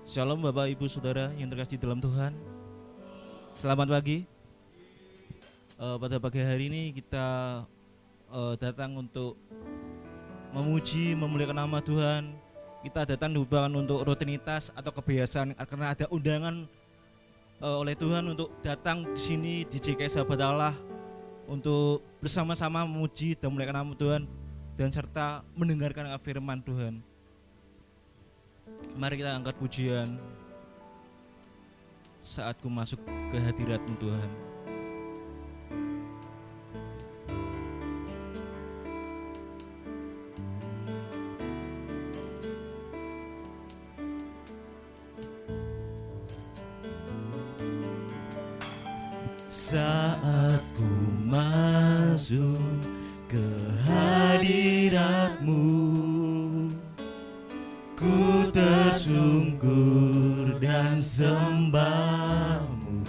Shalom Bapak Ibu Saudara yang terkasih dalam Tuhan. Selamat pagi. Pada pagi hari ini kita datang untuk memuji, memuliakan nama Tuhan. Kita datang bukan untuk rutinitas atau kebiasaan, karena ada undangan oleh Tuhan untuk datang di sini di JKS Sahabat Allah untuk bersama-sama memuji dan memuliakan nama Tuhan dan serta mendengarkan firman Tuhan. Mari kita angkat pujian saat ku masuk ke hadirat-Mu Tuhan. Saat ku masuk ke hadirat-Mu, ku tersungkur dan sembah-Mu.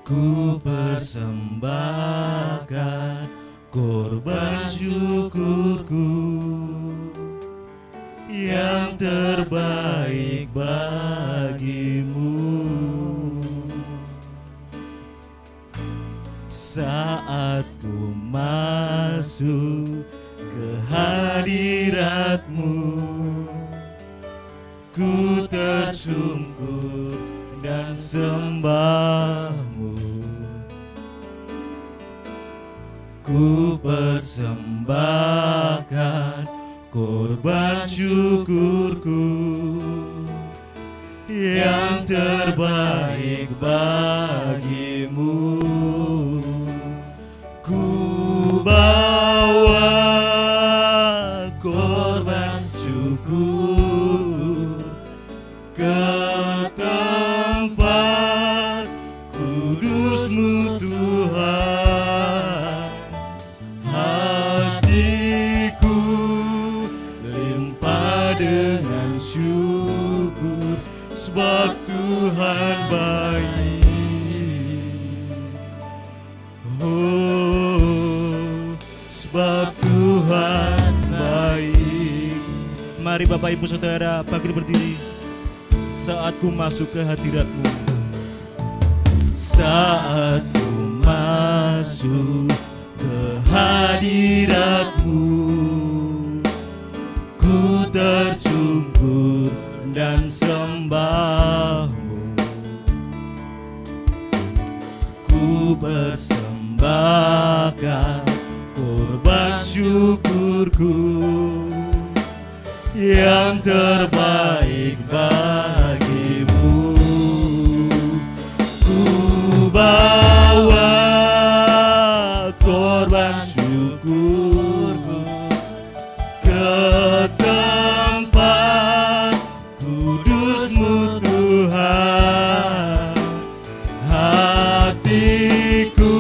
Ku persembahkan korban syukurku yang terbaik bagimu. Saat ku masuk ke hadirat-Mu, ku tersungkur dan sembah-Mu. Ku persembahkan korban syukurku yang terbaik bagimu. Ku bawa korban syukur ke tempat kudus-Mu Tuhan. Hatiku limpah dengan syukur, sebab Tuhan baik. Oh, sebab Tuhan baik. Mari Bapak Ibu Saudara bangkit berdiri saat ku masuk ke hadirat-Mu. Saat ku masuk ke hadirat-Mu, ku tersungkur dan sembah-Mu. Ku persembahkan korban syukurku yang terbaik bagimu. Ku bawa korban syukurku ke tempat kudus-Mu Tuhan. Hatiku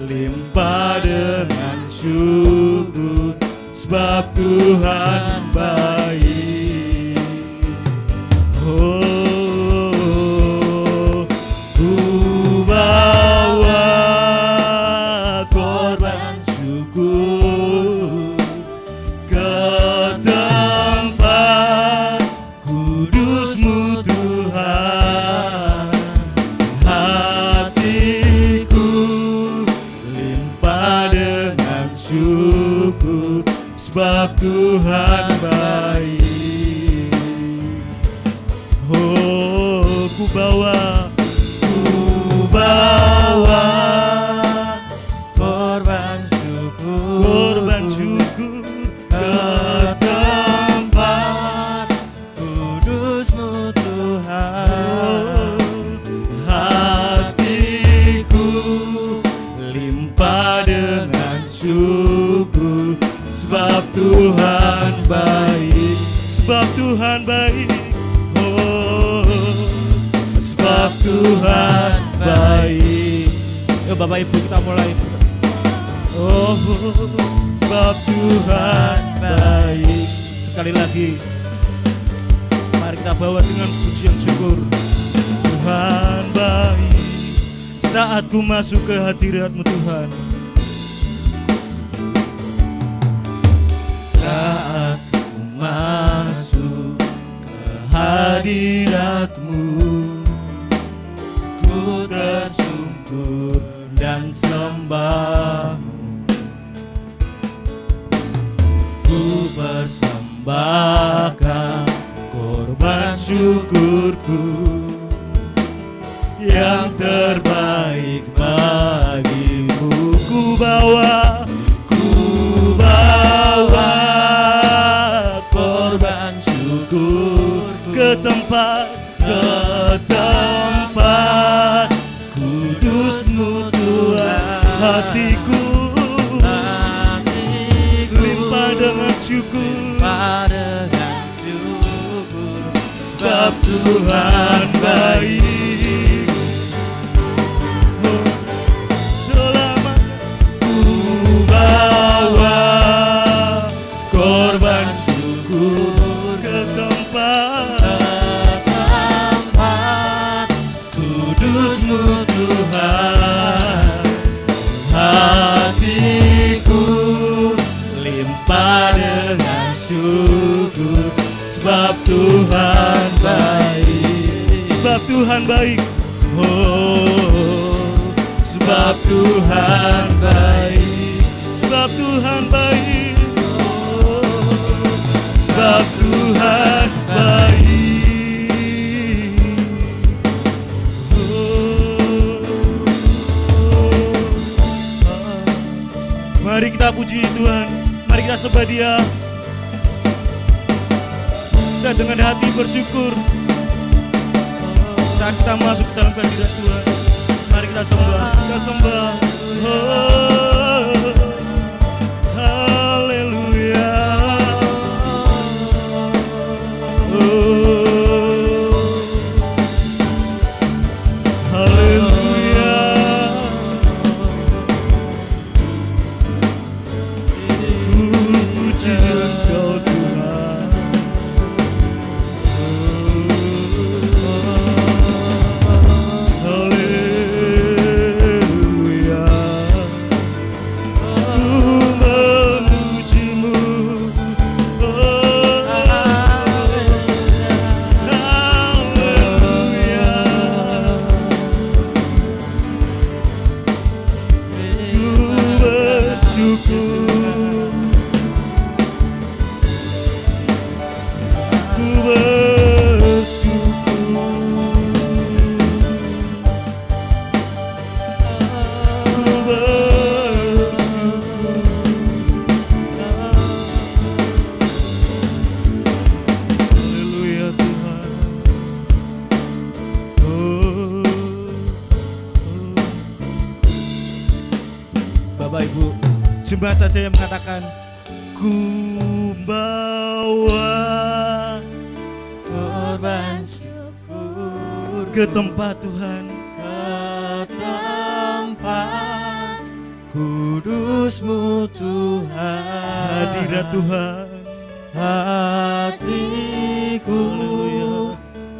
limpah dengan syukur, sebab Tuhan baik. Oh, ku bawa korban syukur ke tempat kudus-Mu Tuhan. Hatiku limpah dengan syukur, sebab Tuhan baik. Oh, ku bawa korban syukur ke tempat kudus-Mu Tuhan. Hatiku limpah dengan syukur, sebab Tuhan baik. Sebab Tuhan baik. Oh, sebab Tuhan baik. Yuk Bapak Ibu kita mulai. Oh, sebab Tuhan baik. Sekali lagi, mari kita bawa dengan pujian syukur. Tuhan baik. Saat ku masuk ke hadirat-Mu Tuhan. Saat ku masuk persembahkan korban syukurku yang terbaik bagimu. Ku bawa korban syukur ke tempat kudus-Mu Tuhan. Hatiku limpah dengan syukur, sebab Tuhan baik. Selama ku bawa korban syukur ke tempat kudus-Mu Tuhan, hatiku limpah dengan syukur, sebab Tuhan baik. Sebab Tuhan baik. Oh, sebab Tuhan baik. Sebab Tuhan baik. Oh, sebab Tuhan baik. Oh. Mari kita puji Tuhan. Mari kita sembah Dia. Dan dengan hati bersyukur saat kita masuk ke dalam kehadirat Tuhan, mari kita sembah, oh, haleluya, oh, haleluya. Puji Engkau Tuhan. Bapak Ibu jemaat saja yang mengatakan, ku bawa korban syukur ke tempat Tuhan, ke tempat kudus-Mu Tuhan, hadirat Tuhan. Hatiku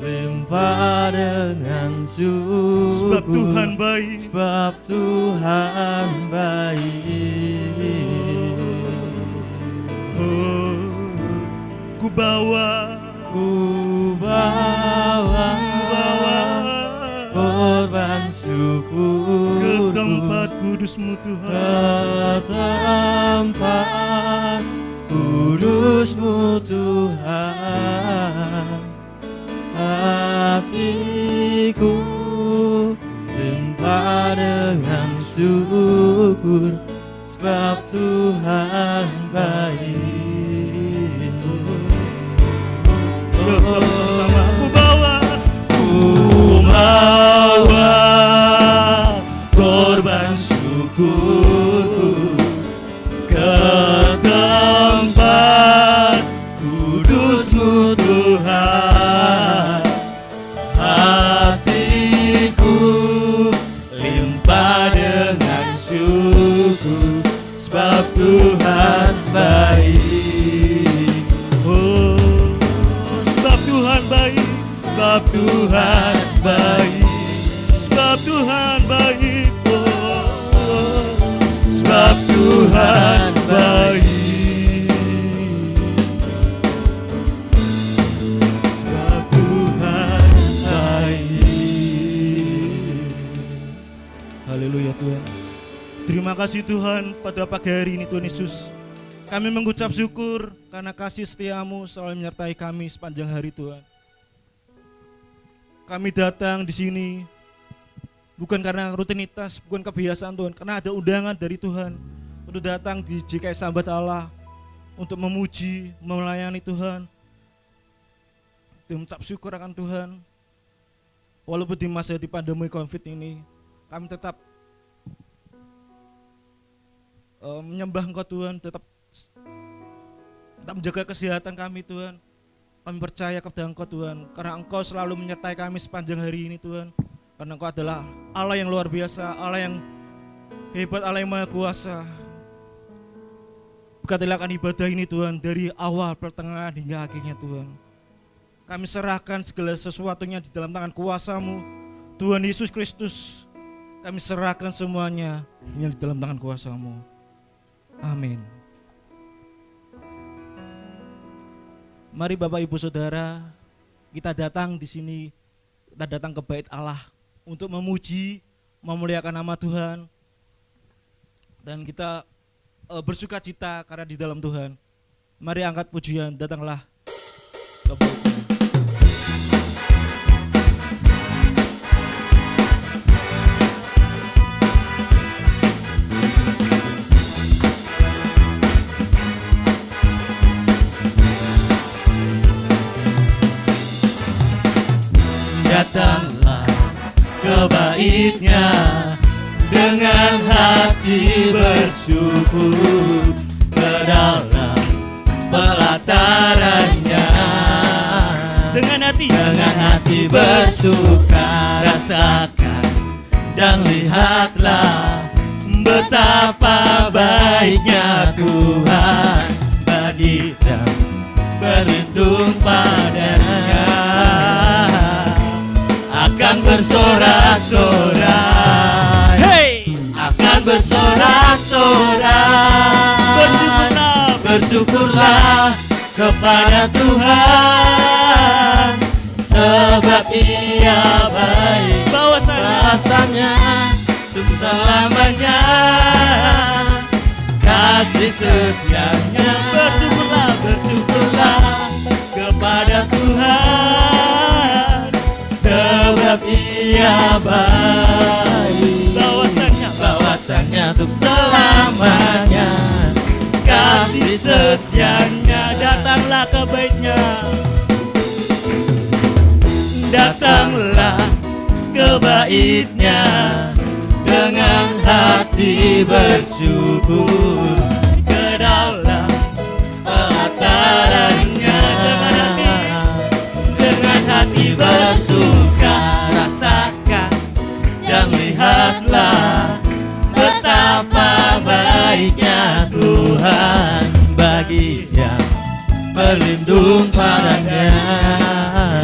limpah dengan syukur, sebab Tuhan baik. Sebab Tuhan baik. Oh, ku bawa korban syukur ke tempat kudus-Mu Tuhan, ke tempat kudus-Mu Tuhan. Hatiku limpah dengan syukur, sebab Tuhan baik. Sama aku bawa korban syukur ke tempat kudus-Mu Tuhan. Hatiku limpah dengan syukur, sebab Tuhan baik. Oh, sebab Tuhan baik. Sebab Tuhan baik. Sebab Tuhan baik. Oh, sebab Tuhan baik. Sebab Tuhan baik. Haleluya Tuhan. Terima kasih Tuhan pada pagi hari ini Tuhan Yesus. Kami mengucap syukur karena kasih setiamu selalu menyertai kami sepanjang hari Tuhan. Kami datang di sini bukan karena rutinitas, bukan kebiasaan Tuhan, karena ada undangan dari Tuhan untuk datang di JKS Sambat Allah untuk memuji, melayani Tuhan, dan mengucap syukur akan Tuhan. Walaupun di masa di pandemi COVID ini, kami tetap menyembah Engkau Tuhan, tetap menjaga kesehatan kami Tuhan. Kami percaya kepada Engkau Tuhan, karena Engkau selalu menyertai kami sepanjang hari ini Tuhan. Karena Engkau adalah Allah yang luar biasa, Allah yang hebat, Allah yang maha kuasa. Berkatilah akan ibadah ini Tuhan, dari awal, pertengahan hingga akhirnya Tuhan. Kami serahkan segala sesuatunya di dalam tangan kuasa-Mu Tuhan Yesus Kristus. Kami serahkan semuanya hanya di dalam tangan kuasa-Mu. Amin. Mari Bapak Ibu Saudara, kita datang di sini, kita datang ke bait Allah untuk memuji, memuliakan nama Tuhan, dan kita bersuka cita karena di dalam Tuhan. Mari angkat pujian, datanglah ke bait Tuhan. Datanglah ke bait-Nya dengan hati bersyukur, ke dalam pelataran-Nya Dengan hati bersuka, rasakan dan lihatlah betapa baiknya Tuhan bagi dan berlindung padanya. Akan bersorak-sorai, hey! akan bersorak-sorai. Bersyukurlah kepada Tuhan, sebab Ia baik, bahwasanya untuk selamanya kasih setianya. Bersyukurlah kepada Tuhan, sebab Ia baik, bahwasanya untuk selamanya kasih setianya. Datanglah ke bait-Nya, datanglah ke bait-Nya dengan hati bersyukur, ke dalam pelataran-Nya dengan hati bersuka, rasakan dan lihatlah betapa baiknya Tuhan bagi yang berlindung padanya.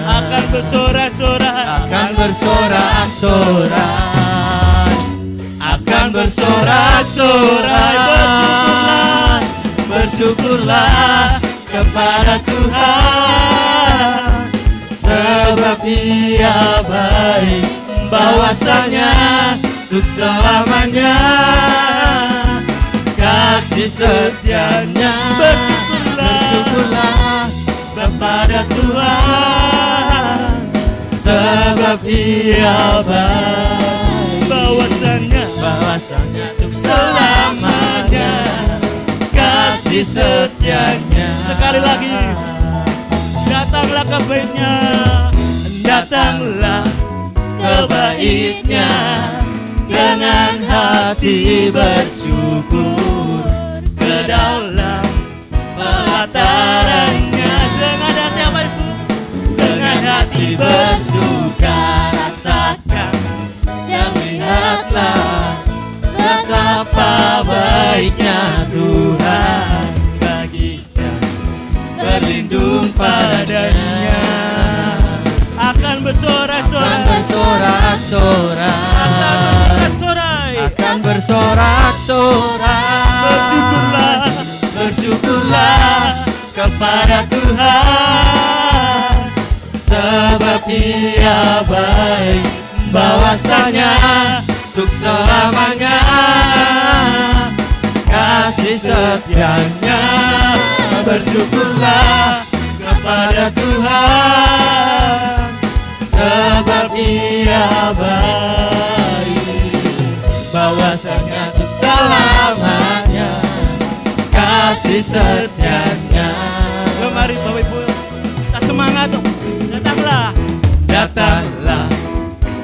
akan bersorak-sorai, Akan bersorak-sorai, akan bersorak-sorai. Bersyukurlah kepada Tuhan, sebab Ia baik, bahwasanya untuk selamanya kasih setianya. Bersyukurlah kepada Tuhan, sebab Ia baik, bahwasanya untuk selamanya kasih setianya. Sekali lagi, datanglah ke bait-Nya, Datanglah ke bait-Nya dengan hati bersyukur, ke dalam pelataran-Nya dengan hati apa itu? Dengan hati bersuka, rasakan dan lihatlah betapa baiknya Tuhan bagi yang berlindung padanya. akan bersorak-sorai, akan bersorak-sorai. Bersyukurlah kepada Tuhan, sebab Ia baik, bahwasanya untuk selamanya kasih setianya. Bersyukurlah kepada Tuhan, sebab Ia baik, bahwasanya untuk selamanya kasih setianya. Mari Bapak Ibu, kita semangat tuh. Datanglah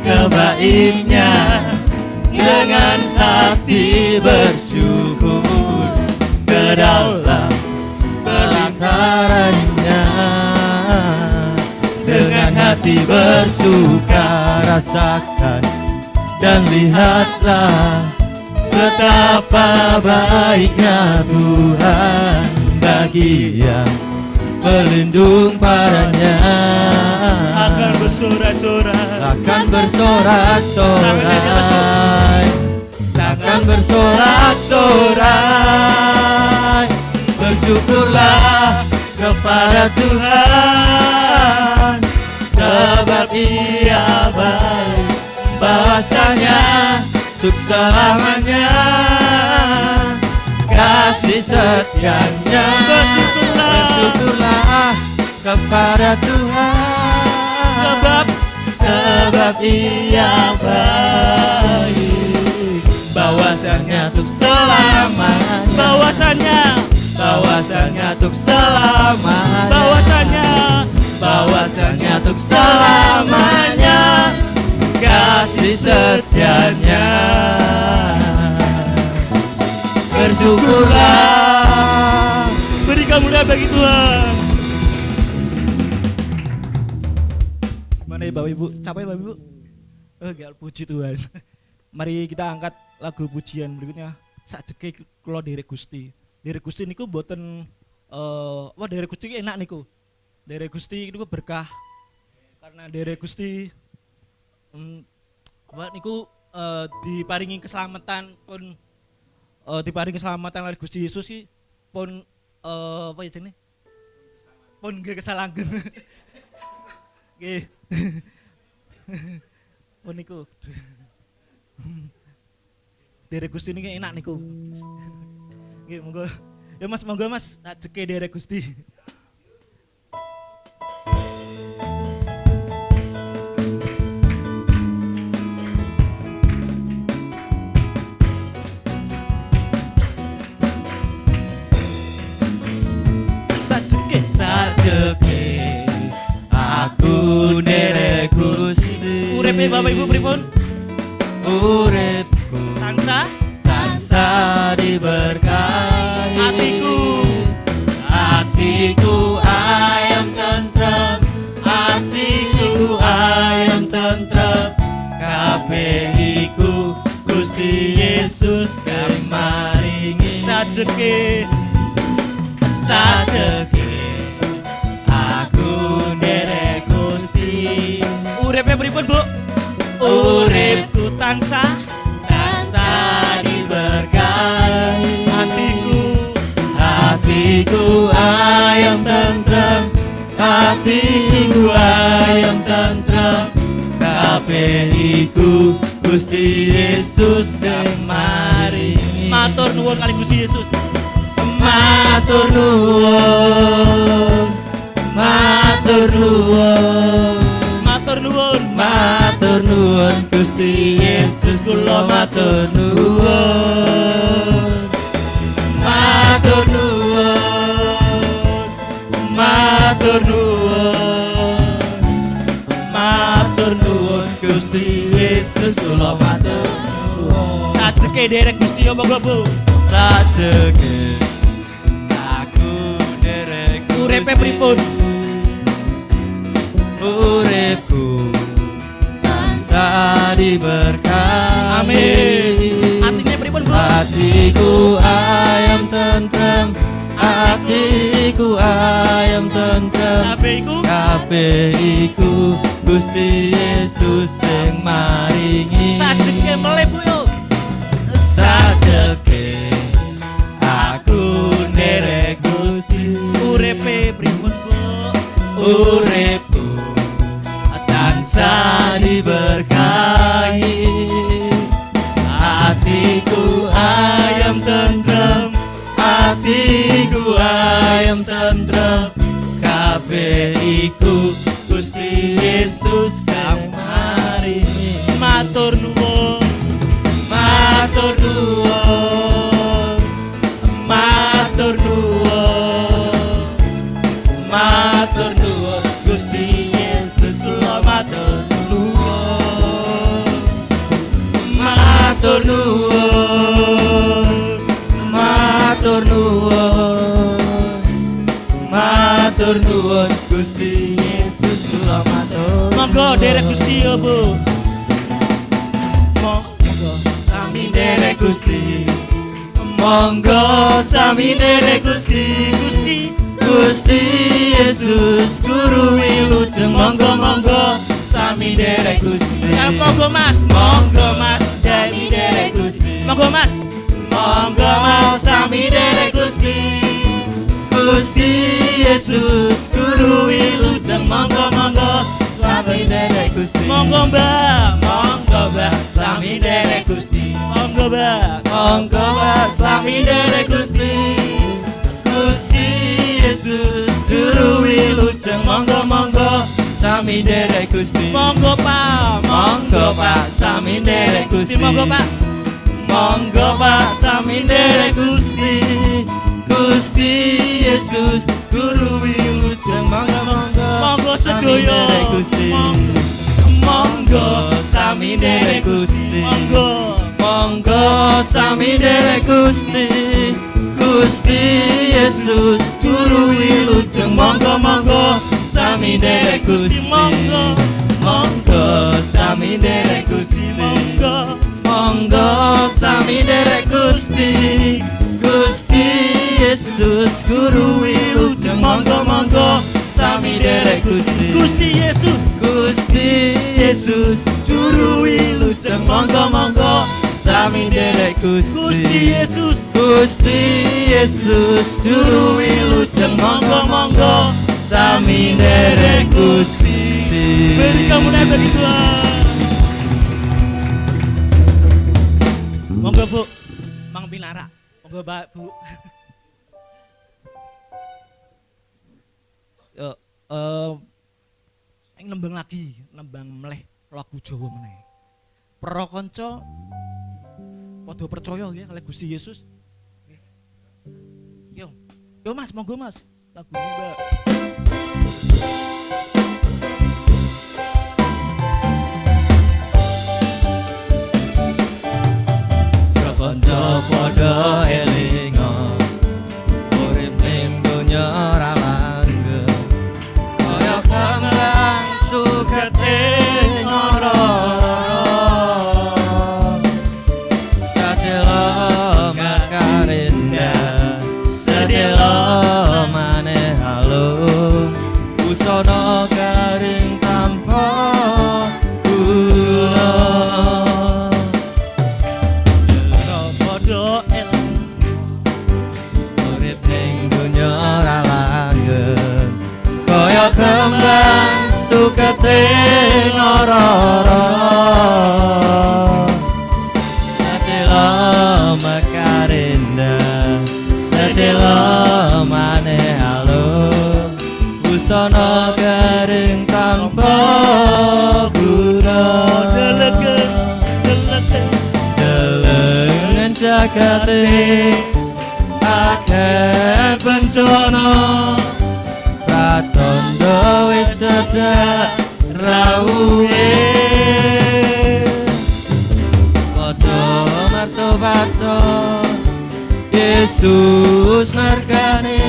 ke baitnya dengan hati bersyukur, ke dalam pelatarannya dengan hati bersuka. Rasakan dan lihatlah betapa baiknya Tuhan bagi yang berlindung padanya. akan bersorak-sorai, Akan bersorak-sorai, akan bersorak-sorai. Bersyukurlah kepada Tuhan, sebab Ia baik, bahwasanya untuk selamanya kasih setianya. Bersyukurlah kepada Tuhan, sebab Ia baik, bahwasanya untuk selamanya. Bahwasanya untuk selamanya. Bahwasanya untuk selamanya kasih setianya. Bersyukurlah, beri kemuliaan bagi Tuhan. Mana ya Bapak Ibu? Capek Bapak Ibu? Gak puji Tuhan. Mari kita angkat lagu pujian berikutnya. Sajeke kula derek Gusti. Derek Gusti niku mboten wah derek Gusti ki enak niku. Derek Gusti niku berkah. Karena derek Gusti apa niku diparingi keselamatan pun diparingi keselamatan oleh Gusti Yesus ki pun apa ya jenenge? Pun nggih kesalanggeng. Nggih. Pun niku. Derek Gusti niki enak niku. Nggih, monggo. Ya Mas, monggo Mas, ajeke derek Gusti. sajeke aku derek Gusti. Uripe Bapak Ibu pripun? Uripku Tansah diberkahi, hatiku ayam tentrem, hatiku ayam tentrem, kabeh iku Gusti Yesus kemaringi. Sajeke aku nderek Gusti. uripe pripun Bu? Uripku tansah diberkahi, hatiku ayam tentrem, hatiku ayam tentrem, kabeh iku Gusti Yesus kemaringi. matur nuwun kali Gusti Yesus. Matur nuwun, matur nuwun, Matur nuwun. matur nuwun Gusti Yesus, kula matur nuwun. Matur nuwun, matur nuwun, matur nuwun Gusti Yesus, kula matur nuwun. Sajeke derek Gusti apa Bu? Sajeke aku nderek Gusti. Uripe pripun? Uripku tansah diberkahi. Amin. Artinya pripun Bu? Hatiku ayam tentrem, hatiku ayam tentrem, kabeh iku Gusti Yesus sing maringi. Sajeke melih Bu yo. Sajeke aku nderek Gusti. Uripe pripun Bu? Uripku tansah diberkahi, hatiku ayam tentrem, lan tentrem kabeh iku Gusti Yesus kang maringi. Matur nuwun, Matur nuwun, matur nuwun, matur nuwun Gusti Yesus kula matur nuwun. Matur nuwun, matur nuwun, matur nuwun Gusti Yesus kula matur. monggo derek Gusti ya Bu. Sami derek Gusti, monggo sami derek Gusti, Gusti Yesus guru wilujeng. Monggo sami derek Gusti. Sekarang monggo Mas sami derek Gusti. monggo Mas Sami derek Gusti, Gusti Yesus guru wilujeng. Monggo sami derek Gusti. monggo Mbak Sami derek Gusti. monggo Mbak Sami derek Gusti, Gusti Yesus juru wilujeng. Monggo sami derek Gusti. monggo Pak Sami derek Gusti. monggo Pak Sami derek Gusti, Gusti Yesus guru wilujeng. monggo Sami sedoyo derek Gusti. Monggo sami derek Gusti. Monggo sami derek Gusti, Gusti Yesus guru wilujeng. Monggo sami derek Gusti. Monggo sami derek Gusti. Monggo sami derek Gusti, Gusti Yesus guru wilujeng. Monggo sami derek Gusti. Gusti Yesus juru wilujeng. Monggo sami derek Gusti Yesus juru wilujeng. Monggo sami derek Gusti. beri kemuliaan bagi Tuhan. Monggo Bu Mang Pinara, monggo Mbak Bu. Yo, nembang lagi, nembang meleh lagu Jawa meneh. Para kanca padha percaya nggih kalih Gusti Yesus. Yo Mas, monggo Mas. Lagu ini Mbak. Kanca padha elinga, urip ning donya ora langgeng, kaya kembang sugete ngororo. Sadelo makarenda, sadelo maneh halung, busana garing tanpa gula. Urip ning donya ora langgeng, kaya kembang sugete ngororo. Sadelo makarenda, sadelo maneh alung, busana garing tanpa guna. Delengen jagate akeh bencana, pratandha wis cedhak rawuhe. Padha martobato Yesus margane,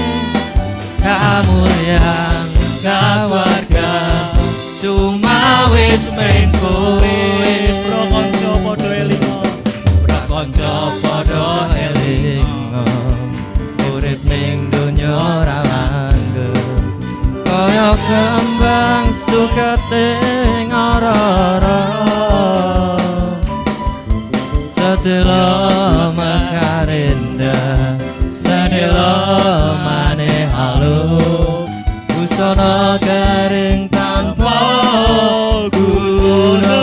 kamulyan kaswarga cuma wis mring kowe. Prakanca padha elinga, Prakanca padha elinga, urip ning donya ora langgeng, kaya kembang sugete ngororo. Sadelo makarenda, sadelo maneh halung, busana garing tanpa guna.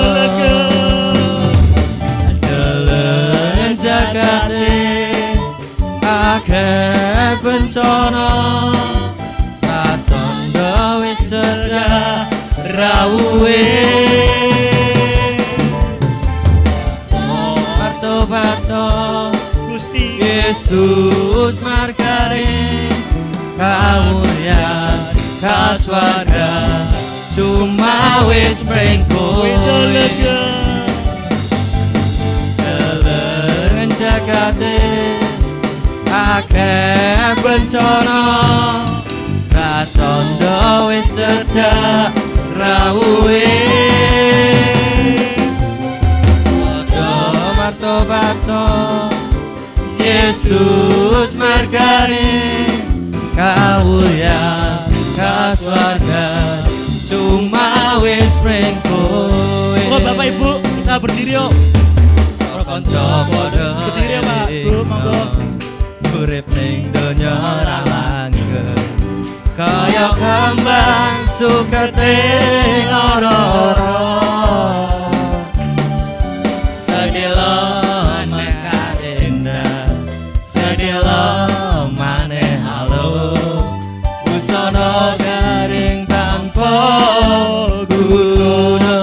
Delengen jagate akeh bencana, rawuhe martobato Gusti Yesus margane kamulyan kaswarga cuma wis prengkowe delengen jagate akeh bencana ratondo wis cedhak rawuhe padha martobato Yesus margane kawulyan kaswarga cuma wis prengkowe. Oh Bapak Ibu, kita berdiri yuk. Kanca padha Berdiri ya Pak, Bro, monggo. urip ning donya ora langgeng kaya kembang sukete ora-ora sedelo makadenda sedelo maneh halo busana garing tanpa guna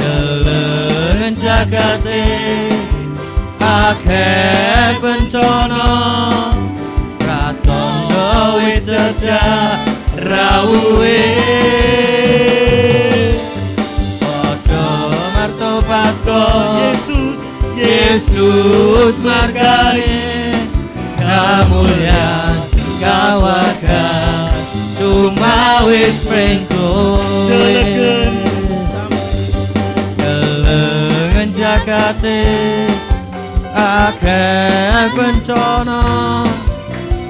delegen jagate akeh bencana ratondo wis cedhak rawuhe padha martobato Yesus margane kamulyan kawarga cuma wis prengkowe delegen jagate akeh bencana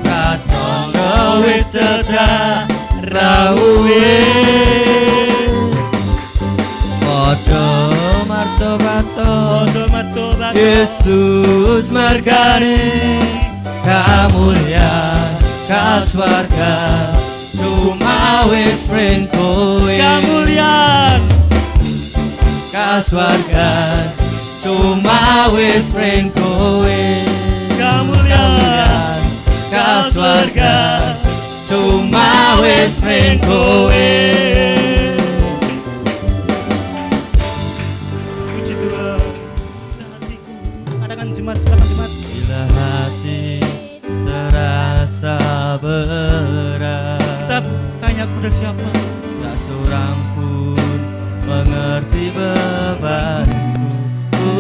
ratondo wis cedhak rawuhe padha martobato Yesus margane kamulyan kaswarga cuma wis prengkowe Kamulyan kaswarga cuma wis prengkowe Kamulyan kaswarga cuma wis prengkowe. Puji Tuhan. Hatiku. Adakan jemaat, silakan jemaat. Bila hati terasa berat Kita tanya kepada siapa? tak seorang pun mengerti bebanku ku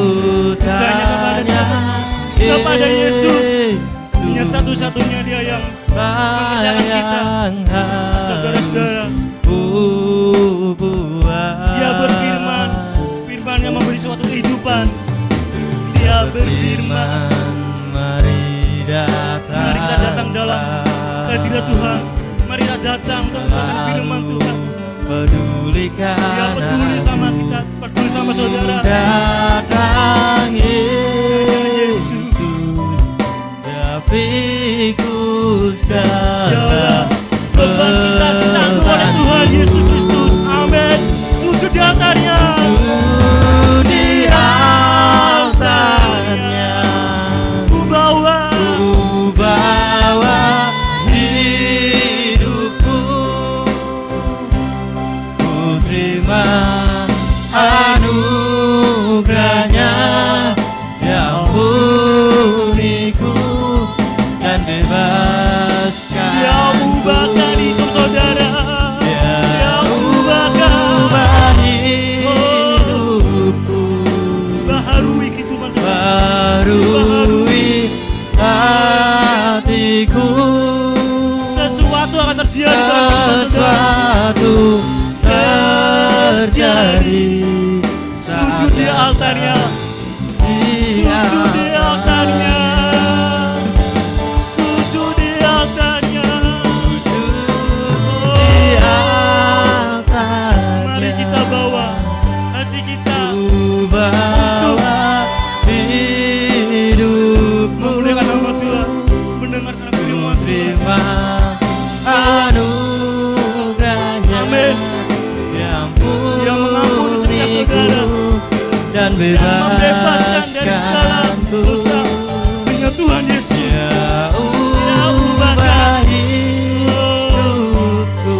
Tanya kepada siapa? Kepada Yesus. Hanya satu-satunya Dia yang mengerjakan kita. Saudara-saudara, Dia berfirman, firman yang memberi suatu kehidupan. Dia berfirman, mari mari kita datang dalam hadirat Tuhan. Mari kita datang untuk firman Tuhan. pedulikan Dia peduli sama kita, peduli sama saudara. datangi Yesus, dapiku segala segala beban kita ditanggung oleh Tuhan Yesus Kristus. Amin. Sujud di altarnya. di altarnya Ku bawa hidupku ku terima anugerahnya yang ampuniku dan bebaskan Dia ubahkan hidup saudara. Dia ubahkan hidupku baharui kehidupan saudara. barui hatiku Sesuatu akan terjadi dalam kehidupan saudara. sesuatu terjadi Sujud di altarnya. Sujud di altarnya. Sujud di altarnya. di altarnya. Mari kita bawa hati kita. Ku bawa hidupmu Memuliakan nama Tuhan. Mendengarkan firman Tuhan. terima anugerahnya Amin. yang Yang mengampuni setiap saudara. dan Yang membebaskan dari segala bebaskanku dosa. Dengan Tuhan Yesus. Ya ubahkan ubah hidupku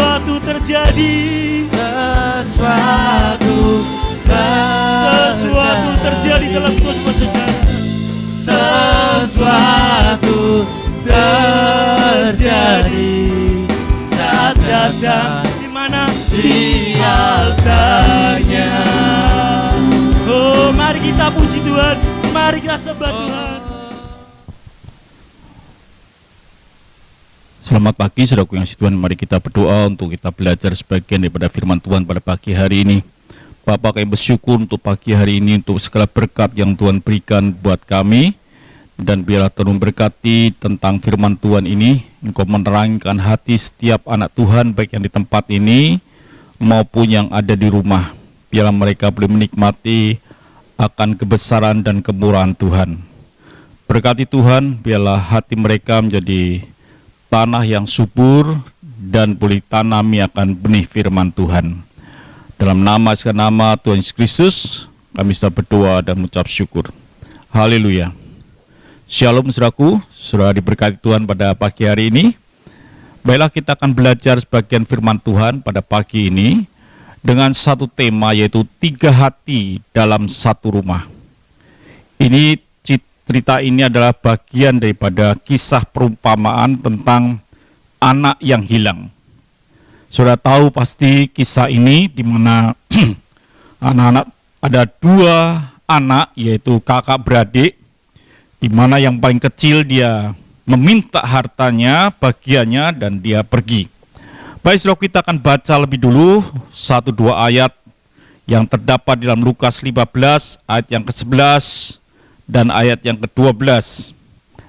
sesuatu terjadi. Sesuatu terjadi dalam kosmos saudara. Sesuatu terjadi saat datang Di mana? di altarnya. Oh, mari kita puji Tuhan. Mari kita sembah Tuhan. Selamat pagi saudaraku yang Tuhan, mari kita berdoa untuk kita belajar sebagian daripada firman Tuhan pada pagi hari ini. Bapa, kami bersyukur untuk pagi hari ini, untuk segala berkat yang Tuhan berikan buat kami. Dan biarlah Tuhan memberkati tentang firman Tuhan ini. Engkau menerangkan hati setiap anak Tuhan, baik yang di tempat ini maupun yang ada di rumah. Biarlah mereka boleh menikmati akan kebesaran dan kemurahan Tuhan. Berkati Tuhan, biarlah hati mereka menjadi tanah yang subur dan boleh tanami akan benih firman Tuhan. Dalam nama segala nama Tuhan Yesus Kristus, kami sudah berdoa dan mengucap syukur. Haleluya. Shalom saudaraku, saudara diberkati Tuhan pada pagi hari ini. Baiklah, kita akan belajar sebagian firman Tuhan pada pagi ini dengan satu tema, yaitu 3 hati dalam satu rumah. Ini cerita ini adalah bagian daripada kisah perumpamaan tentang anak yang hilang. Saudara tahu pasti kisah ini di mana anak-anak, ada 2 anak, yaitu kakak beradik, di mana yang paling kecil dia meminta hartanya, bagiannya, dan dia pergi. Baik, saudara, kita akan baca lebih dulu 1-2 ayat yang terdapat dalam Lukas 15 ayat yang ke-11 dan ayat yang ke-12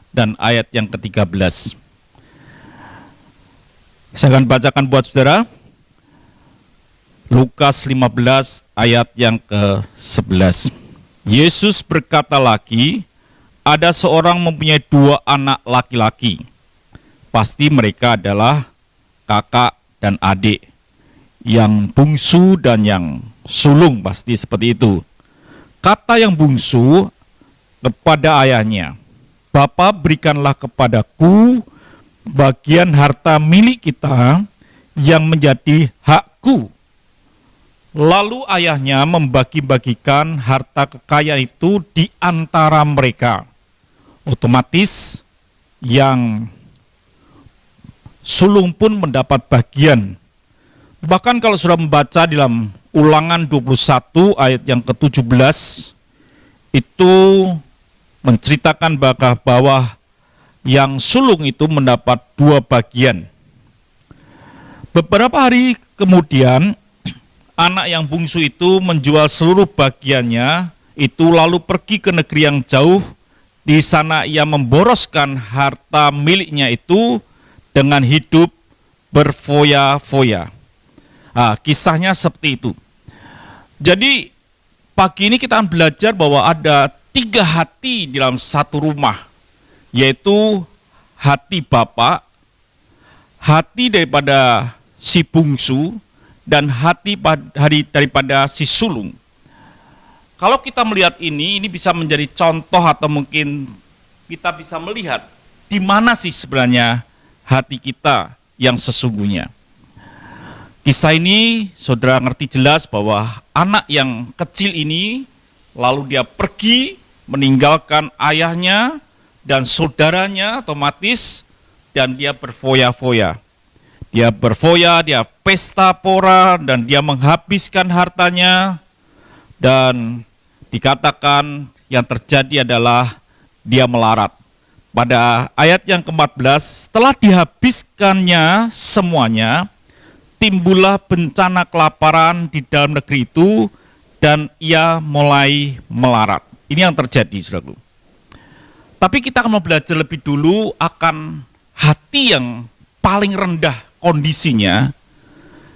dan ayat yang ke-13. Saya akan bacakan buat saudara. Lukas 15 ayat yang ke-11. Yesus berkata lagi, ada seorang mempunyai 2 anak laki-laki. Pasti mereka adalah kakak dan adik, yang bungsu dan yang sulung, pasti seperti itu. Kata yang bungsu kepada ayahnya, "Bapa, berikanlah kepadaku bagian harta milik kita yang menjadi hakku." Lalu ayahnya membagi-bagikan harta kekayaan itu di antara mereka. Otomatis yang sulung pun mendapat bagian. Bahkan kalau sudah membaca dalam Ulangan 21 ayat yang ke-17, itu menceritakan bahwa yang sulung itu mendapat 2 bagian. Beberapa hari kemudian, anak yang bungsu itu menjual seluruh bagiannya itu, lalu pergi ke negeri yang jauh. Di sana ia memboroskan harta miliknya itu dengan hidup berfoya-foya. Kisahnya seperti itu. Jadi pagi ini kita akan belajar bahwa ada 3 hati di dalam satu rumah, yaitu hati Bapa, hati daripada si bungsu, dan hati daripada si sulung. Kalau kita melihat ini bisa menjadi contoh, atau mungkin kita bisa melihat di mana sih sebenarnya hati kita yang sesungguhnya. Kisah ini saudara ngerti jelas bahwa anak yang kecil ini lalu dia pergi meninggalkan ayahnya dan saudaranya otomatis, dan dia berfoya-foya. Dia berfoya, dia pesta pora, dan dia menghabiskan hartanya, dan dikatakan yang terjadi adalah dia melarat. Pada ayat yang ke-14, setelah dihabiskannya semuanya, timbullah bencana kelaparan di dalam negeri itu, dan ia mulai melarat. Ini yang terjadi, saudaraku. Tapi kita akan belajar lebih dulu akan hati yang paling rendah kondisinya,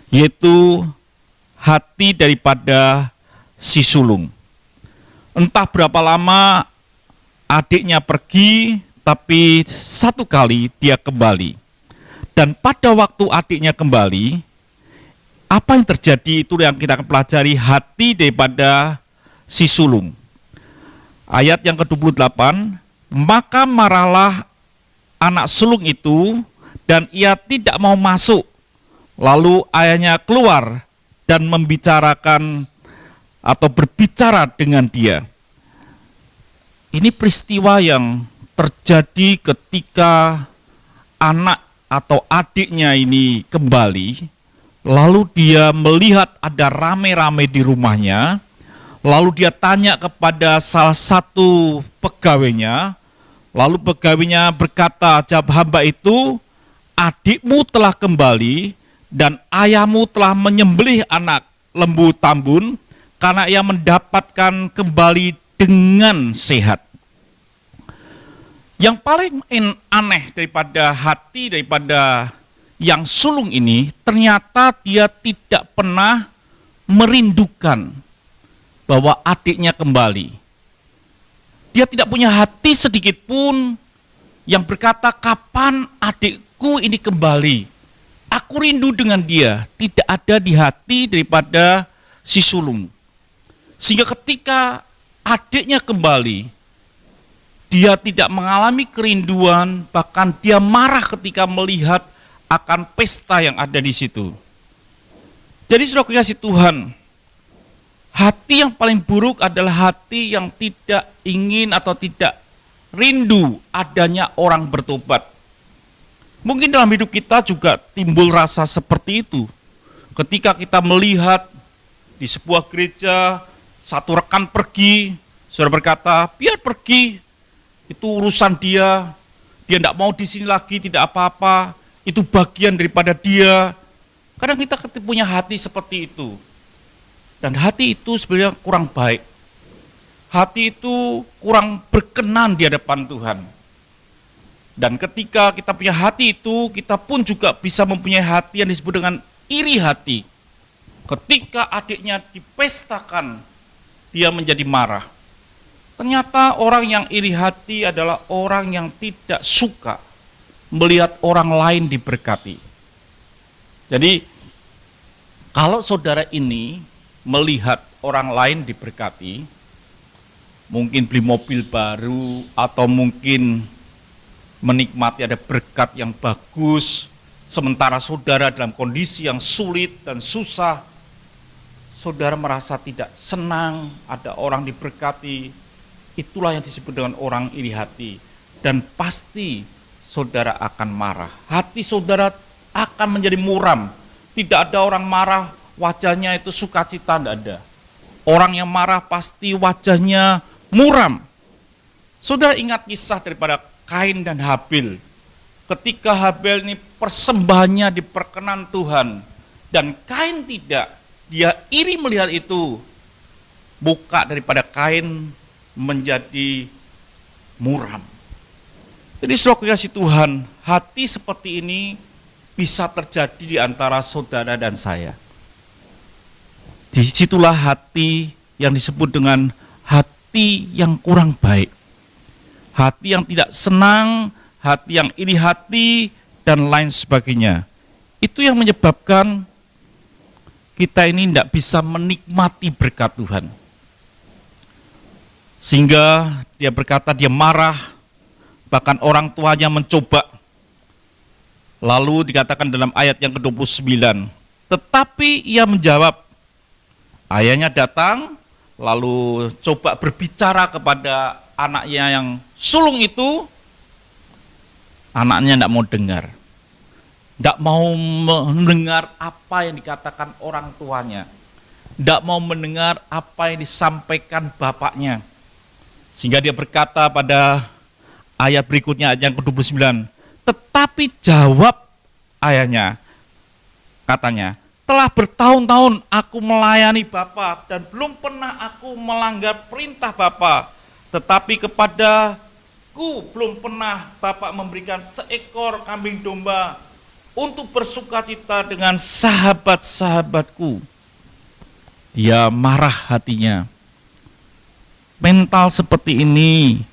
yaitu hati daripada si sulung. Entah berapa lama adiknya pergi, tapi satu kali dia kembali. Dan pada waktu adiknya kembali, apa yang terjadi itu yang kita akan pelajari, hati daripada si sulung. Ayat yang ke-28, maka marahlah anak sulung itu, dan ia tidak mau masuk, Lalu ayahnya keluar dan membicarakan atau berbicara dengan dia. Ini peristiwa yang terjadi ketika anak atau adiknya ini kembali, lalu dia melihat ada rame-rame di rumahnya, lalu dia tanya kepada salah satu pegawainya, lalu pegawainya berkata, jawab hamba itu, adikmu telah kembali dan ayahmu telah menyembelih anak lembu tambun karena ia mendapatkan kembali dengan sehat. Yang paling aneh daripada hati daripada yang sulung ini, ternyata dia tidak pernah merindukan bahwa adiknya kembali. Dia tidak punya hati sedikit pun yang berkata, kapan adikku ini kembali? Aku rindu dengan dia. Tidak ada di hati daripada si sulung. Sehingga ketika adiknya kembali, dia tidak mengalami kerinduan, bahkan dia marah ketika melihat akan pesta yang ada di situ. Jadi saudara kasih Tuhan, hati yang paling buruk adalah hati yang tidak ingin atau tidak rindu adanya orang bertobat. Mungkin dalam hidup kita juga timbul rasa seperti itu. Ketika kita melihat di sebuah gereja, satu rekan pergi, saudara berkata, biar pergi, itu urusan dia tidak mau di sini lagi, tidak apa-apa, itu bagian daripada dia. Kadang kita punya hati seperti itu. Dan hati itu sebenarnya kurang baik. Hati itu kurang berkenan di hadapan Tuhan. Dan ketika kita punya hati itu, kita pun juga bisa mempunyai hati yang disebut dengan iri hati. Ketika adiknya dipestakan, dia menjadi marah. Ternyata orang yang iri hati adalah orang yang tidak suka melihat orang lain diberkati. Jadi, kalau saudara ini melihat orang lain diberkati, mungkin beli mobil baru, atau mungkin menikmati ada berkat yang bagus, sementara saudara dalam kondisi yang sulit dan susah, saudara merasa tidak senang, ada orang diberkati. Itulah yang disebut dengan orang iri hati. Dan pasti saudara akan marah. Hati saudara akan menjadi muram. Tidak ada orang marah, wajahnya itu sukacita, tidak ada. Orang yang marah pasti wajahnya muram. Saudara ingat kisah daripada Kain dan Habil. Ketika Habil ini persembahannya diperkenan Tuhan. Dan Kain tidak. Dia iri melihat itu. Muka daripada Kain menjadi muram. Jadi saudara kasih Tuhan, hati seperti ini bisa terjadi di antara saudara dan saya. Disitulah hati yang disebut dengan hati yang kurang baik. Hati yang tidak senang, hati yang iri hati, dan lain sebagainya. Itu yang menyebabkan kita ini tidak bisa menikmati berkat Tuhan. Sehingga dia berkata dia marah, bahkan orang tuanya mencoba. Lalu dikatakan dalam ayat yang ke-29, tetapi ia menjawab, ayahnya datang, lalu coba berbicara kepada anaknya yang sulung itu, anaknya tidak mau dengar. Tidak mau mendengar apa yang dikatakan orang tuanya. Tidak mau mendengar apa yang disampaikan bapaknya. Sehingga dia berkata pada ayat berikutnya, ayat yang ke-29, tetapi jawab ayahnya, katanya, telah bertahun-tahun aku melayani Bapa dan belum pernah aku melanggar perintah Bapa, tetapi kepadaku belum pernah Bapa memberikan seekor kambing domba untuk bersukacita dengan sahabat-sahabatku. Dia marah hatinya. Mental seperti ini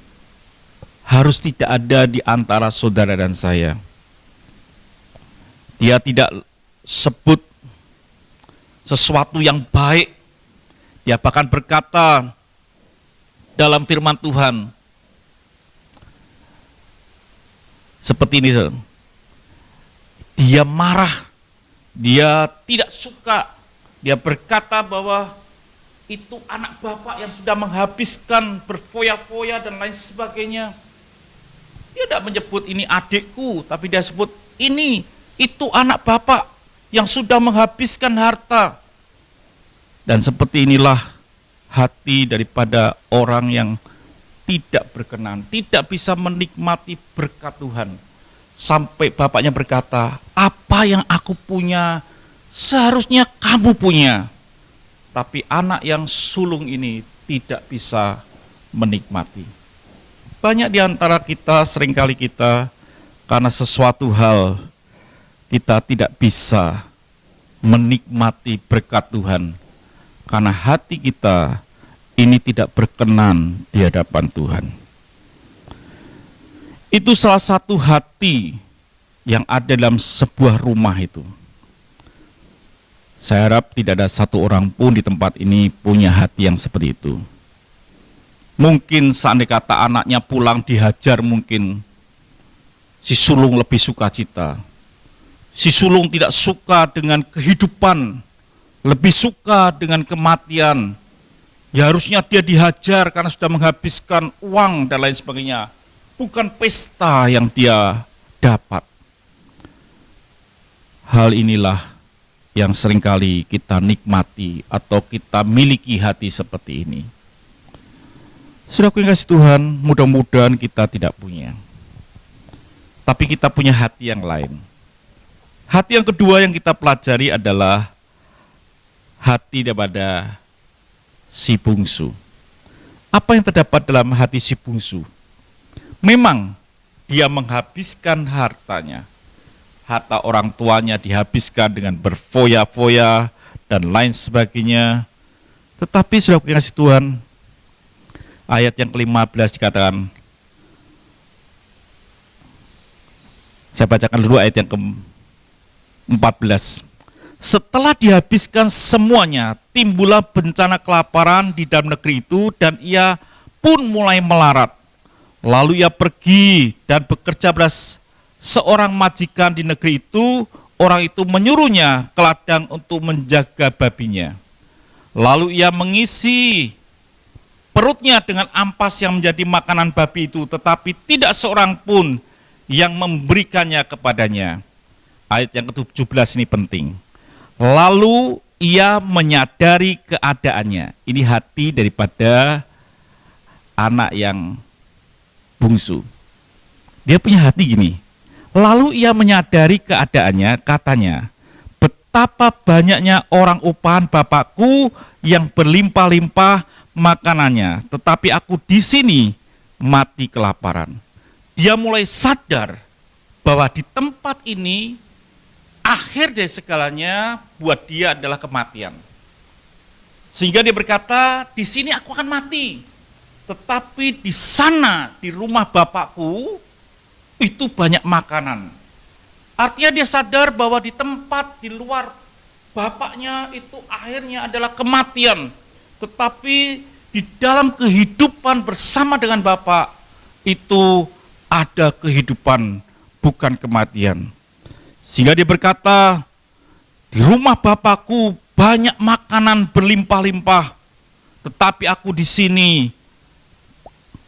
harus tidak ada di antara saudara dan saya. Dia tidak sebut sesuatu yang baik. Dia bahkan berkata dalam firman Tuhan seperti ini. Dia marah Dia tidak suka. Dia berkata bahwa itu anak bapak yang sudah menghabiskan berfoya-foya dan lain sebagainya. Dia tidak menyebut ini adikku, tapi dia sebut itu anak bapak yang sudah menghabiskan harta. Dan seperti inilah hati daripada orang yang tidak berkenan, tidak bisa menikmati berkat Tuhan. Sampai bapaknya berkata, apa yang aku punya seharusnya kamu punya. Tapi anak yang sulung ini tidak bisa menikmati. Banyak di antara kita, seringkali kita, karena sesuatu hal, kita tidak bisa menikmati berkat Tuhan. Karena hati kita ini tidak berkenan di hadapan Tuhan. Itu salah satu hati yang ada dalam sebuah rumah itu. Saya harap tidak ada satu orang pun di tempat ini punya hati yang seperti itu. Mungkin seandainya kata anaknya pulang dihajar, mungkin si sulung lebih sukacita. Si sulung tidak suka dengan kehidupan, lebih suka dengan kematian. Ya harusnya dia dihajar karena sudah menghabiskan uang dan lain sebagainya. Bukan pesta yang dia dapat. Hal inilah yang seringkali kita nikmati atau kita miliki hati seperti ini. Saudaraku yang kasih Tuhan, mudah-mudahan kita tidak punya. Tapi kita punya hati yang lain. Hati yang kedua yang kita pelajari adalah hati daripada si bungsu. Apa yang terdapat dalam hati si bungsu? Memang dia menghabiskan hartanya. Harta orang tuanya dihabiskan dengan berfoya-foya dan lain sebagainya. Tetapi sudah kasih Tuhan, ayat yang ke-15 dikatakan, saya bacakan dulu ayat yang ke-14. Setelah dihabiskan semuanya, timbullah bencana kelaparan di dalam negeri itu dan ia pun mulai melarat. Lalu ia pergi dan bekerja pada seorang majikan di negeri itu. Orang itu menyuruhnya ke ladang untuk menjaga babinya. Lalu ia mengisi perutnya dengan ampas yang menjadi makanan babi itu, tetapi tidak seorang pun yang memberikannya kepadanya. Ayat yang ke-17 ini penting. Lalu ia menyadari keadaannya. Ini hati daripada anak yang bungsu. Dia punya hati gini. Lalu ia menyadari keadaannya, katanya, betapa banyaknya orang upahan bapakku yang berlimpah-limpah makanannya, tetapi aku di sini mati kelaparan. Dia mulai sadar bahwa di tempat ini akhir dari segalanya buat dia adalah kematian. Sehingga dia berkata, di sini aku akan mati. Tetapi di sana, di rumah bapakku, itu banyak makanan. Artinya dia sadar bahwa di tempat di luar bapaknya itu akhirnya adalah kematian. Tetapi di dalam kehidupan bersama dengan bapak, itu ada kehidupan, bukan kematian. Sehingga dia berkata, di rumah bapakku banyak makanan berlimpah-limpah, tetapi aku di sini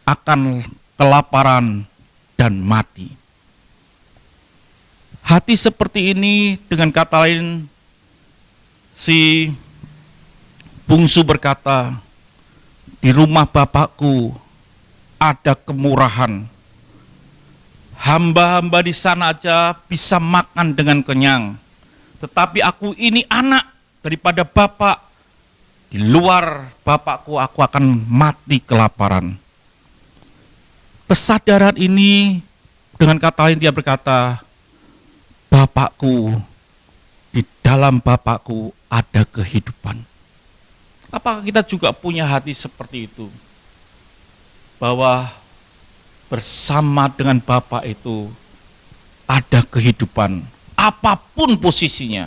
akan kelaparan dan mati. Hati seperti ini, dengan kata lain, si bungsu berkata, di rumah bapakku ada kemurahan. Hamba-hamba di sana aja bisa makan dengan kenyang. Tetapi aku ini anak daripada bapak. Di luar bapakku aku akan mati kelaparan. Kesadaran ini, dengan kata lain dia berkata, bapakku, di dalam bapakku ada kehidupan. Apakah kita juga punya hati seperti itu? Bahwa bersama dengan Bapa itu ada kehidupan, apapun posisinya.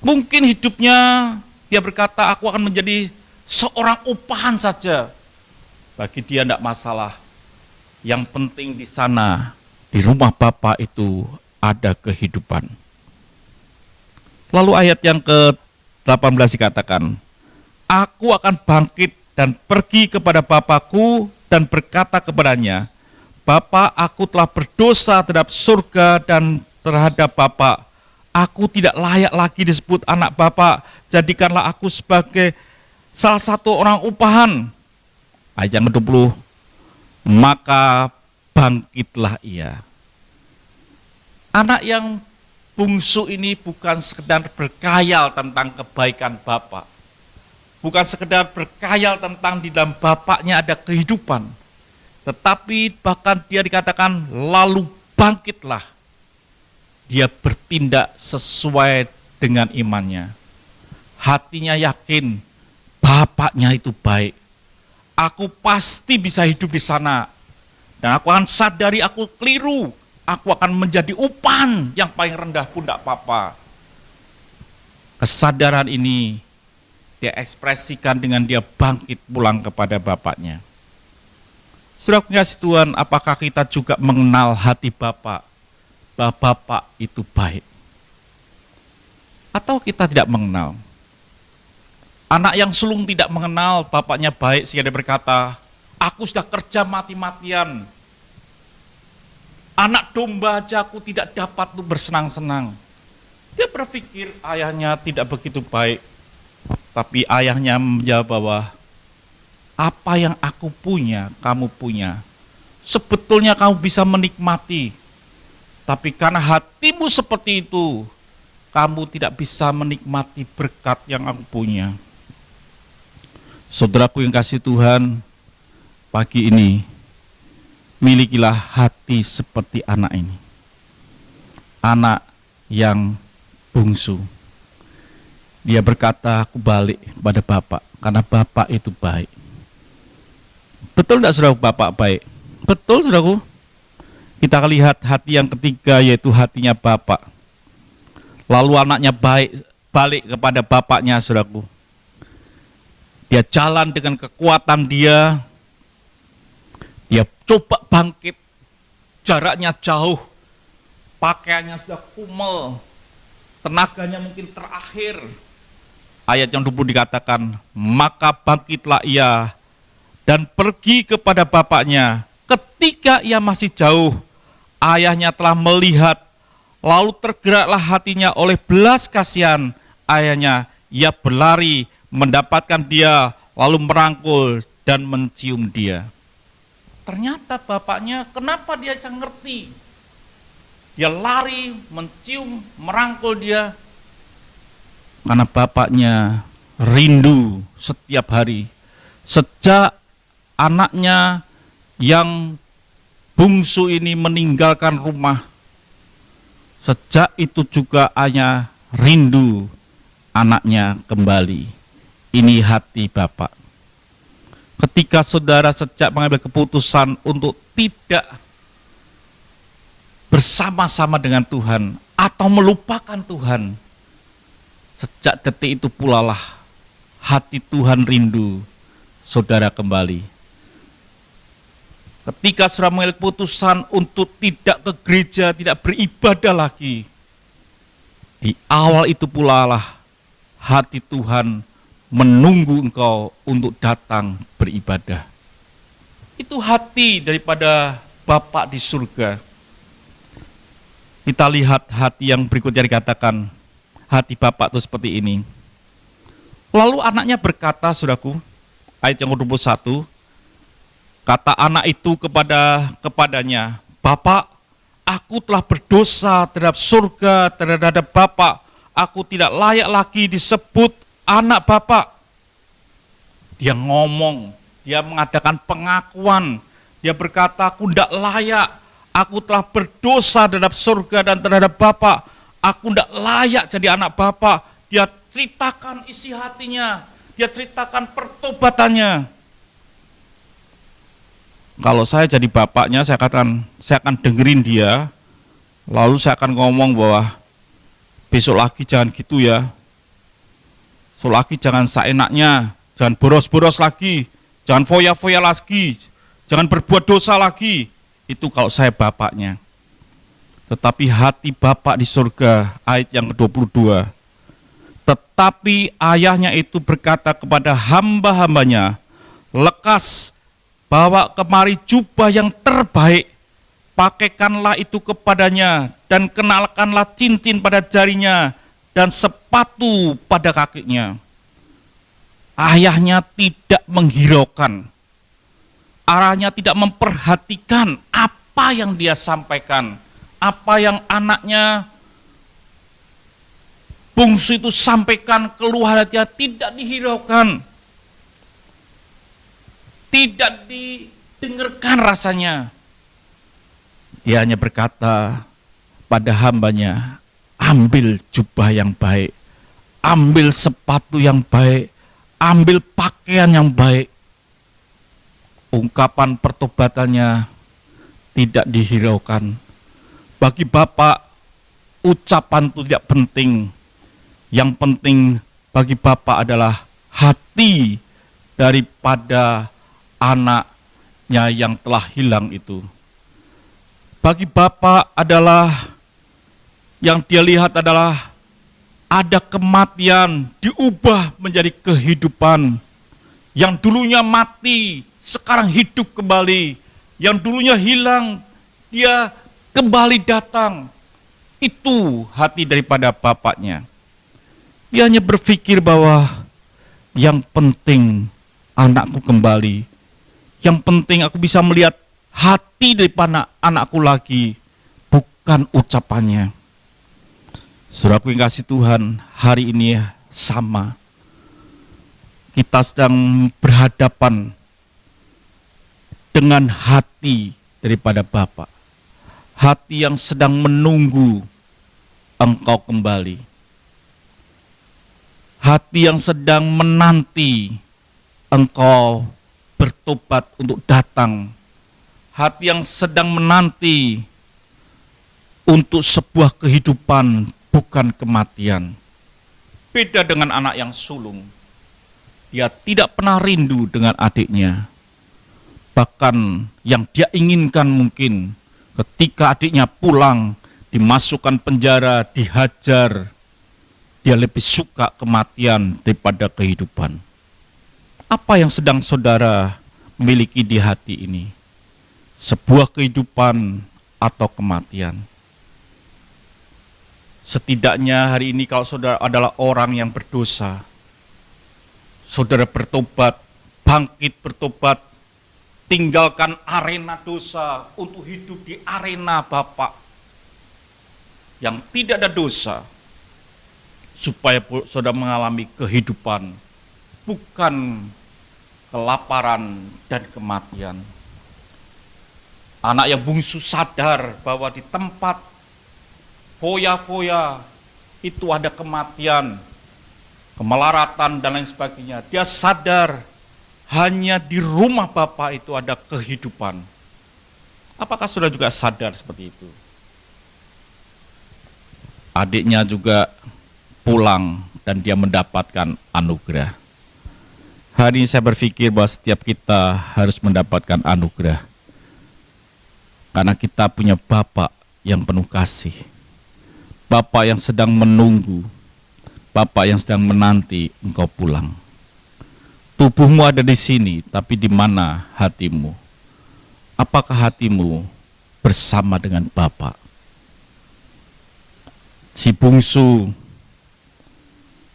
Mungkin hidupnya dia berkata, aku akan menjadi seorang upahan saja. Bagi dia tidak masalah. Yang penting di sana, di rumah Bapa itu ada kehidupan. Lalu ayat yang ke-18 dikatakan, aku akan bangkit dan pergi kepada Bapakku dan berkata kepadanya, Bapa, aku telah berdosa terhadap surga dan terhadap Bapa. Aku tidak layak lagi disebut anak Bapa. Jadikanlah aku sebagai salah satu orang upahan. Ayat yang ke-20, maka bangkitlah ia. Anak yang bungsu ini bukan sekedar berkhayal tentang kebaikan Bapa. Bukan sekedar berkhayal tentang di dalam Bapaknya ada kehidupan. Tetapi bahkan dia dikatakan lalu bangkitlah. Dia bertindak sesuai dengan imannya. Hatinya yakin Bapaknya itu baik. Aku pasti bisa hidup di sana. Dan aku akan sadari aku keliru. Aku akan menjadi upan yang paling rendah pun tidak apa-apa. Kesadaran ini dia ekspresikan dengan dia bangkit pulang kepada Bapaknya. Saudara kasih Tuhan, apakah kita juga mengenal hati Bapa, bahwa Bapa itu baik? Atau kita tidak mengenal? Anak yang sulung tidak mengenal bapaknya baik sehingga dia berkata, aku sudah kerja mati-matian. Anak domba aja aku tidak dapat untuk bersenang-senang. Dia berpikir ayahnya tidak begitu baik. Tapi ayahnya menjawab bahwa apa yang aku punya, kamu punya. Sebetulnya kamu bisa menikmati. Tapi karena hatimu seperti itu, kamu tidak bisa menikmati berkat yang aku punya. Saudaraku yang kasih Tuhan, pagi ini, milikilah hati seperti anak ini. Anak yang bungsu. Dia berkata, aku balik pada Bapak, karena Bapak itu baik. Betul tidak saudara Bapak baik? Betul saudaraku. Kita lihat hati yang ketiga, yaitu hatinya Bapak. Lalu anaknya baik, balik kepada bapaknya saudaraku. Dia jalan dengan kekuatan dia coba bangkit, jaraknya jauh, pakaiannya sudah kumel, tenaganya mungkin terakhir. Ayat yang 20 dikatakan, maka bangkitlah ia dan pergi kepada bapaknya. Ketika ia masih jauh, ayahnya telah melihat, lalu tergeraklah hatinya oleh belas kasihan ayahnya. Ia berlari, mendapatkan dia, lalu merangkul dan mencium dia. Ternyata bapaknya, kenapa dia bisa ngerti? Dia lari, mencium, merangkul dia. Karena bapaknya rindu setiap hari. Sejak anaknya yang bungsu ini meninggalkan rumah, sejak itu juga ayah rindu anaknya kembali. Ini hati Bapak. Ketika saudara sejak mengambil keputusan untuk tidak bersama-sama dengan Tuhan atau melupakan Tuhan, sejak detik itu pula lah hati Tuhan rindu saudara kembali. Ketika saudara mengambil keputusan untuk tidak ke gereja, tidak beribadah lagi, di awal itu pula lah hati Tuhan menunggu engkau untuk datang beribadah. Itu hati daripada Bapa di surga. Kita lihat hati yang berikutnya dikatakan, hati Bapa itu seperti ini. Lalu anaknya berkata, saudaraku, ayat yang ke-21, kata anak itu kepadanya, Bapak, aku telah berdosa terhadap surga, terhadap Bapak. Aku tidak layak lagi disebut anak Bapak. Dia ngomong, dia mengadakan pengakuan. Dia berkata, aku tidak layak. Aku telah berdosa terhadap surga dan terhadap Bapak. Aku tidak layak jadi anak Bapak. Dia ceritakan isi hatinya. Dia ceritakan pertobatannya. Kalau saya jadi bapaknya, saya akan dengerin dia. Lalu saya akan ngomong bahwa besok lagi jangan gitu ya. Besok lagi jangan seenaknya, jangan boros-boros lagi, jangan foya-foya lagi, jangan berbuat dosa lagi. Itu kalau saya bapaknya. Tetapi hati Bapak di surga, ayat yang ke-22, Tetapi ayahnya itu berkata kepada hamba-hambanya, lekas bawa kemari jubah yang terbaik, pakaikanlah itu kepadanya, dan kenalkanlah cincin pada jarinya, dan sepatu pada kakinya. Ayahnya tidak menghiraukan, ayahnya tidak memperhatikan apa yang dia sampaikan, apa yang anaknya bungsu itu sampaikan, keluhan hatinya tidak dihiraukan, tidak didengarkan rasanya. Dia hanya berkata pada hambanya, ambil jubah yang baik, ambil sepatu yang baik, ambil pakaian yang baik. Ungkapan pertobatannya tidak dihiraukan. Bagi Bapak, ucapan itu tidak penting. Yang penting bagi Bapak adalah hati daripada anaknya yang telah hilang itu. Bagi Bapak adalah yang dia lihat adalah ada kematian diubah menjadi kehidupan. Yang dulunya mati sekarang hidup kembali. Yang dulunya hilang dia kembali datang. Itu hati daripada bapaknya. Dia hanya berpikir bahwa yang penting anakku kembali. Yang penting aku bisa melihat hati daripada anakku lagi, bukan ucapannya. Saudaraku yang kasih Tuhan, hari ini sama. Kita sedang berhadapan dengan hati daripada Bapa. Hati yang sedang menunggu engkau kembali. Hati yang sedang menanti engkau bertobat untuk datang. Hati yang sedang menanti untuk sebuah kehidupan, bukan kematian. Beda dengan anak yang sulung. Dia tidak pernah rindu dengan adiknya. Bahkan yang dia inginkan mungkin ketika adiknya pulang, dimasukkan penjara, dihajar, dia lebih suka kematian daripada kehidupan. Apa yang sedang saudara miliki di hati ini? Sebuah kehidupan atau kematian? Setidaknya hari ini kalau saudara adalah orang yang berdosa, saudara bertobat, bangkit bertobat, tinggalkan arena dosa untuk hidup di arena Bapa yang tidak ada dosa, supaya saudara mengalami kehidupan, bukan kelaparan dan kematian. Anak yang bungsu sadar bahwa di tempat foya-foya itu ada kematian, kemelaratan dan lain sebagainya. Dia sadar hanya di rumah Bapa itu ada kehidupan. Apakah saudara juga sadar seperti itu? Adiknya juga pulang dan dia mendapatkan anugerah. Hari ini saya berpikir bahwa setiap kita harus mendapatkan anugerah. Karena kita punya Bapa yang penuh kasih. Bapa yang sedang menunggu. Bapa yang sedang menanti engkau pulang. Tubuhmu ada di sini, tapi di mana hatimu? Apakah hatimu bersama dengan Bapa? Si bungsu,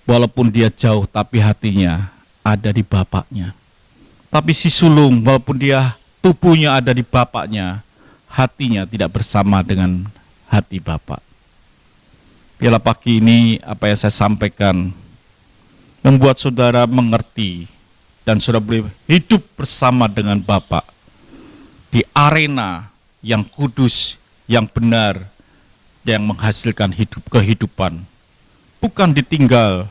walaupun dia jauh, tapi hatinya ada di bapaknya. Tapi si sulung, walaupun dia tubuhnya ada di bapaknya, hatinya tidak bersama dengan hati Bapak. Biarlah pagi ini apa yang saya sampaikan membuat saudara mengerti dan saudara boleh hidup bersama dengan Bapak di arena yang kudus, yang benar, yang menghasilkan kehidupan. Bukan tinggal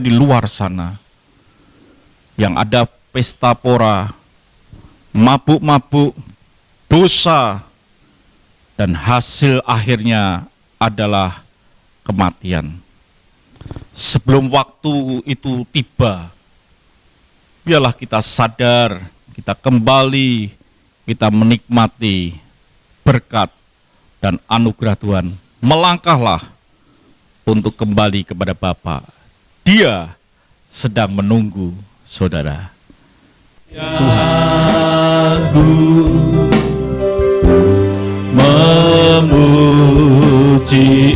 di luar sana. Yang ada pesta pora, mabuk-mabuk, dosa, dan hasil akhirnya adalah kematian. Sebelum waktu itu tiba, biarlah kita sadar, kita kembali, kita menikmati berkat dan anugerah Tuhan. Melangkahlah untuk kembali kepada Bapa Dia sedang menunggu saudara. Aku memuji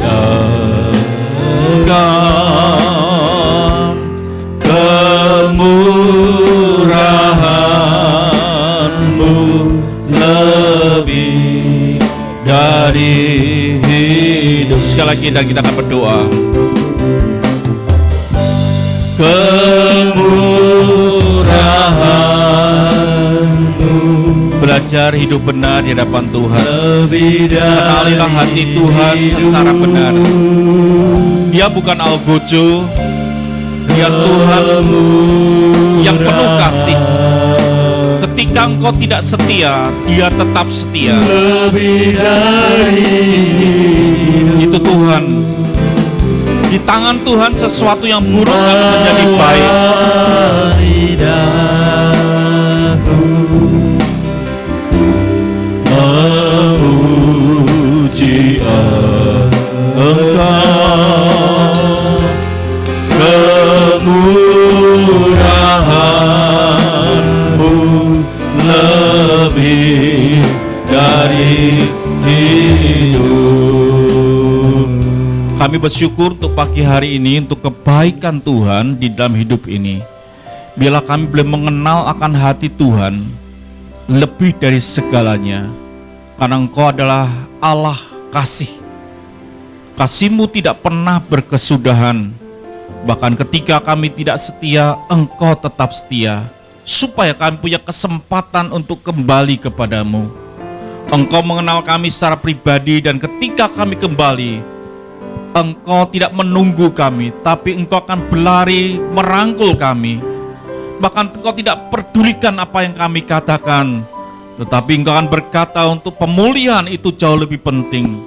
Engkau, kemurahan-Mu lebih dari hidup. Sekali lagi dan kita akan berdoa. Kemurahan-Mu Belajar hidup benar di hadapan Tuhan. lebih dari Kenalilah hati Tuhan secara benar. Dia bukan algojo. Dia Tuhan yang penuh kasih. Ketika engkau tidak setia, Dia tetap setia. lebih dari Itu Tuhan. Di tangan Tuhan sesuatu yang buruk akan menjadi baik. lidahku memuji Engkau, kemurahan-Mu lebih dari hidup. Kami bersyukur untuk pagi hari ini, untuk kebaikan Tuhan di dalam hidup ini. Biarlah kami boleh mengenal akan hati Tuhan lebih dari segalanya, karena Engkau adalah Allah kasih. Kasih-Mu tidak pernah berkesudahan. Bahkan ketika kami tidak setia, Engkau tetap setia, supaya kami punya kesempatan untuk kembali kepadamu. Engkau mengenal kami secara pribadi, dan ketika kami kembali, Engkau tidak menunggu kami, tapi Engkau akan berlari merangkul kami. Bahkan Engkau tidak pedulikan apa yang kami katakan, tetapi Engkau akan berkata untuk pemulihan itu jauh lebih penting.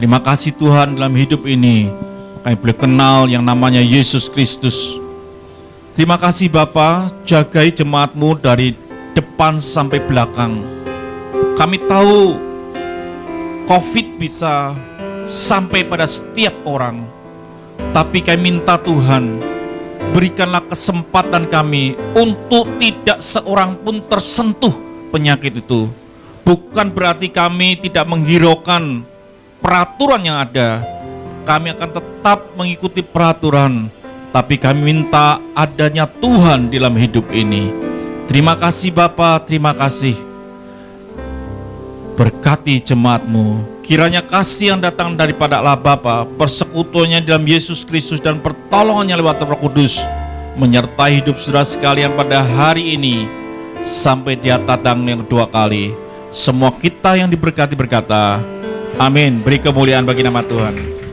Terima kasih Tuhan, dalam hidup ini kami boleh kenal yang namanya Yesus Kristus. Terima kasih Bapa, jagai jemaat-Mu dari depan sampai belakang. Kami tahu COVID bisa sampai pada setiap orang, tapi kami minta Tuhan, berikanlah kesempatan kami untuk tidak seorang pun tersentuh penyakit itu. Bukan berarti kami tidak menghiraukan peraturan yang ada. Kami akan tetap mengikuti peraturan, tapi kami minta adanya Tuhan dalam hidup ini. Terima kasih Bapa, terima kasih. Berkati jemaat-Mu. Kiranya kasih yang datang daripada Allah Bapa, persekutuannya dalam Yesus Kristus, dan pertolongannya lewat Roh Kudus menyertai hidup saudara sekalian pada hari ini sampai Dia datang yang kedua kali. Semua kita yang diberkati berkata, amin. Beri kemuliaan bagi nama Tuhan.